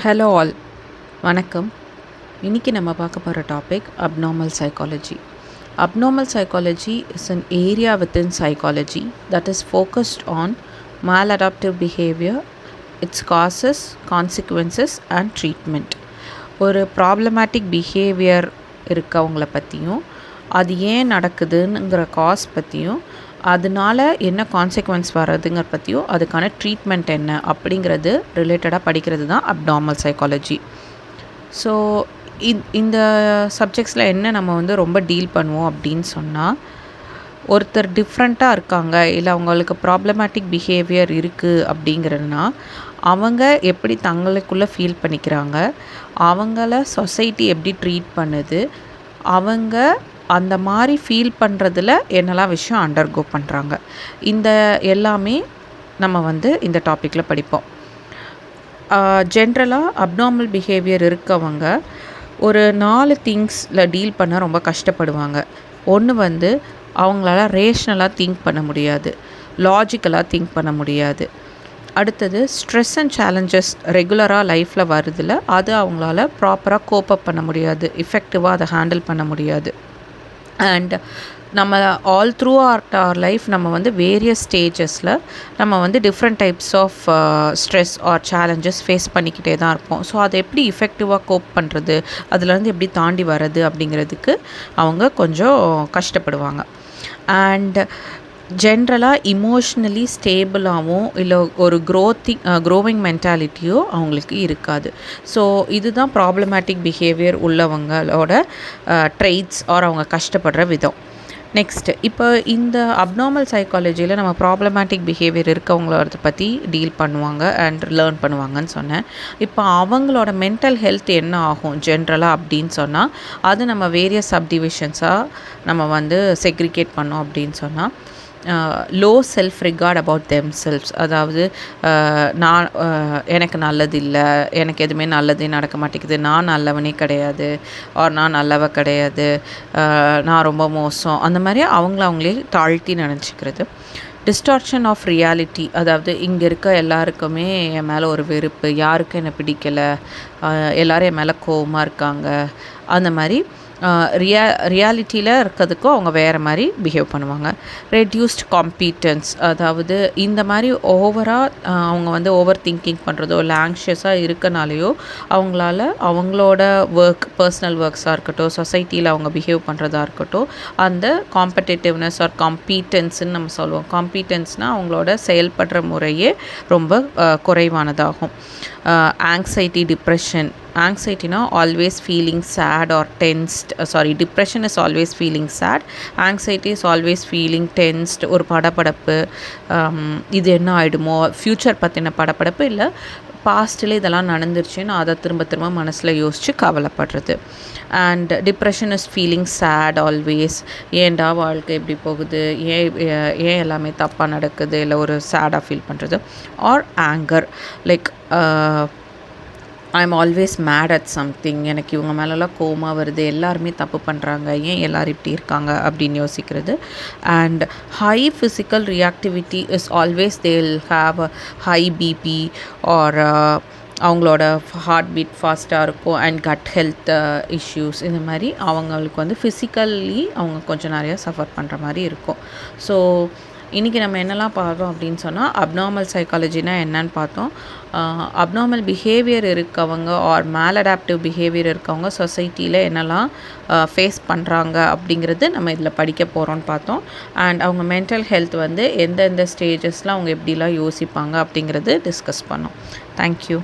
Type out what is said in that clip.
Hello all, வணக்கம். இன்றைக்கி நம்ம பார்க்க போகிற topic abnormal psychology. Abnormal psychology is an area within psychology that is focused on maladaptive behavior, its causes, consequences and treatment. ஒரு problematic behaviour இருக்கவங்கள பற்றியும், அது ஏன் நடக்குதுங்கிற காஸ் பற்றியும், அதனால என்ன கான்சிக்வன்ஸ் வர்றதுங்கிற பற்றியும், அதுக்கான ட்ரீட்மெண்ட் என்ன அப்படிங்கிறது ரிலேட்டடாக படிக்கிறது தான் அப்நார்மல் சைக்காலஜி. ஸோ இந்த சப்ஜெக்ட்ஸில் என்ன நம்ம வந்து ரொம்ப டீல் பண்ணுவோம் அப்படின்னு சொன்னால், ஒருத்தர் டிஃப்ரெண்ட்டாக இருக்காங்க, இல்லை அவங்களுக்கு ப்ராப்ளமேட்டிக் பிஹேவியர் இருக்குது அப்படிங்கிறதுனா, அவங்க எப்படி தங்களுக்குள்ளே ஃபீல் பண்ணிக்கிறாங்க, அவங்கள சொசைட்டி எப்படி ட்ரீட் பண்ணுது, அவங்க அந்த மாதிரி ஃபீல் பண்ணுறதுல என்னெல்லாம் விஷயம் அண்டர்கோ பண்ணுறாங்க, இந்த எல்லாமே நம்ம வந்து இந்த டாப்பிக்கில் படிப்போம். ஜென்ரலாக அப்நார்மல் பிஹேவியர் இருக்கவங்க ஒரு 4 திங்ஸில் டீல் பண்ண ரொம்ப கஷ்டப்படுவாங்க. ஒன்று வந்து அவங்களால ரேஷ்னலாக திங்க் பண்ண முடியாது, லாஜிக்கலாக திங்க் பண்ண முடியாது. அடுத்தது ஸ்ட்ரெஸ் அண்ட் சேலஞ்சஸ் ரெகுலராக லைஃப்பில் வருதில்ல, அது அவங்களால ப்ராப்பராக கோப்பப் பண்ண முடியாது, எஃபெக்டிவாக அதை ஹேண்டில் பண்ண முடியாது. அண்ட் நம்ம ஆல் த்ரூ அவர் லைஃப் நம்ம வந்து வேரியஸ் ஸ்டேஜஸில் நம்ம வந்து different types of stress or challenges face பண்ணிக்கிட்டே தான் இருப்போம். ஸோ அதை எப்படி எஃபெக்டிவாக கோப் பண்ணுறது, அதுலேருந்து எப்படி தாண்டி வர்றது அப்படிங்கிறதுக்கு அவங்க கொஞ்சம் கஷ்டப்படுவாங்க. அண்ட் ஜென்ரலாக இமோஷ்னலி ஸ்டேபிளாகவும் இல்லை ஒரு க்ரோவிங் மென்டாலிட்டியோ அவங்களுக்கு இருக்காது. ஸோ இதுதான் ப்ராப்ளமேட்டிக் பிஹேவியர் உள்ளவங்களோட ட்ரெய்ட்ஸ் ஆர் அவங்க கஷ்டப்படுற விதம். நெக்ஸ்ட்டு, இப்போ இந்த அப்நார்மல் சைக்காலஜியில் நம்ம ப்ராப்ளமேட்டிக் பிஹேவியர் இருக்கவங்கள பற்றி டீல் பண்ணுவாங்க அண்ட் லேர்ன் பண்ணுவாங்கன்னு சொன்னேன். இப்போ அவங்களோட மென்டல் ஹெல்த் என்ன ஆகும் ஜென்ரலாக அப்படின்னு சொன்னால், அது நம்ம வேரியஸ் சப்டிவிஷன்ஸாக நம்ம வந்து செக்ரிகேட் பண்ணோம் அப்படின்னு சொன்னால், low self regard about themselves, அதாவது நான் எனக்கு நல்லது இல்லை, எனக்கு எதுவுமே நல்லதே நடக்க மாட்டேங்குது, நான் நல்லவனே கிடையாது, ஆர் நான் நல்லவ கிடையாது, நான் ரொம்ப மோசம், அந்த மாதிரி அவங்களே தாழ்த்தி நினச்சிக்கிறது. டிஸ்டார்ஷன் ஆஃப் ரியாலிட்டி, அதாவது இங்கே இருக்க எல்லாருக்குமே என் மேலே ஒரு வெறுப்பு, யாருக்கும் என்னை பிடிக்கலை, எல்லோரும் என் மேலே கோவமாக இருக்காங்க, அந்த மாதிரி ரியாலிட்டியில் இருக்கிறதுக்கும் அவங்க வேறு மாதிரி பிஹேவ் பண்ணுவாங்க. ரெடியூஸ்ட் காம்பீட்டன்ஸ், அதாவது இந்த மாதிரி ஓவராக அவங்க வந்து ஓவர் திங்கிங் பண்ணுறதோ இல்லை ஆங்ஷியஸாக இருக்கனாலேயோ அவங்களால அவங்களோட பர்சனல் ஒர்க்ஸாக இருக்கட்டும், சொசைட்டியில் அவங்க பிஹேவ் பண்ணுறதா இருக்கட்டும், அந்த காம்படேட்டிவ்னஸ் ஆர் காம்பீட்டன்ஸ்ன்னு நம்ம சொல்லுவோம். காம்பீட்டன்ஸ்னால் அவங்களோட செயல்படுற முறையே ரொம்ப குறைவானதாகும். Anxiety, depression. ஆங்ஸைட்டினா always feeling sad or tensed, depression is always feeling sad, anxiety is always feeling tensed, ஒரு படபடப்பு, இது என்ன ஆகிடுமோ, ஃப்யூச்சர் பற்றின படபடப்பு, இல்லை பாஸ்ட்டில் இதெல்லாம் நடந்துருச்சுன்னு அதை திரும்ப திரும்ப மனசில் யோசித்து கவலைப்படுறது. And depression is feeling sad always, ஏன்டா வாழ்க்கை எப்படி போகுது, ஏன் எல்லாமே தப்பாக நடக்குது, இல்லை ஒரு சேடாக ஃபீல் பண்ணுறது. Or anger, like I am always mad at something, எனக்கு இவங்க மேலெலாம் கோவமாக வருது, எல்லாருமே தப்பு பண்ணுறாங்க, ஏன் எல்லோரும் இப்படி இருக்காங்க அப்படின்னு யோசிக்கிறது. And high physical reactivity is always they will have a high BP or அவங்களோட ஹார்ட் பீட் ஃபாஸ்ட்டாக இருக்கும். அண்ட் கட் ஹெல்த் இஷ்யூஸ், இந்த மாதிரி அவங்களுக்கு வந்து ஃபிசிக்கல்லி அவங்க கொஞ்சம் நிறையா சஃபர் பண்ணுற மாதிரி இருக்கும். ஸோ இன்றைக்கி நம்ம என்னெல்லாம் பார்த்தோம் அப்படின்னு சொன்னால், அப்நார்மல் சைக்காலஜினா என்னன்னு பார்த்தோம். அப்நார்மல் பிஹேவியர் இருக்கவங்க ஆர் மேலடாப்டிவ் பிஹேவியர் இருக்கவங்க சொசைட்டியில் என்னெல்லாம் ஃபேஸ் பண்ணுறாங்க அப்படிங்கிறது நம்ம இதில் படிக்க போகிறோன்னு பார்த்தோம். அண்ட் அவங்க மென்டல் ஹெல்த் வந்து எந்தெந்த ஸ்டேஜஸில் அவங்க எப்படிலாம் யோசிப்பாங்க அப்படிங்கிறது டிஸ்கஸ் பண்ணோம். தேங்க்யூ.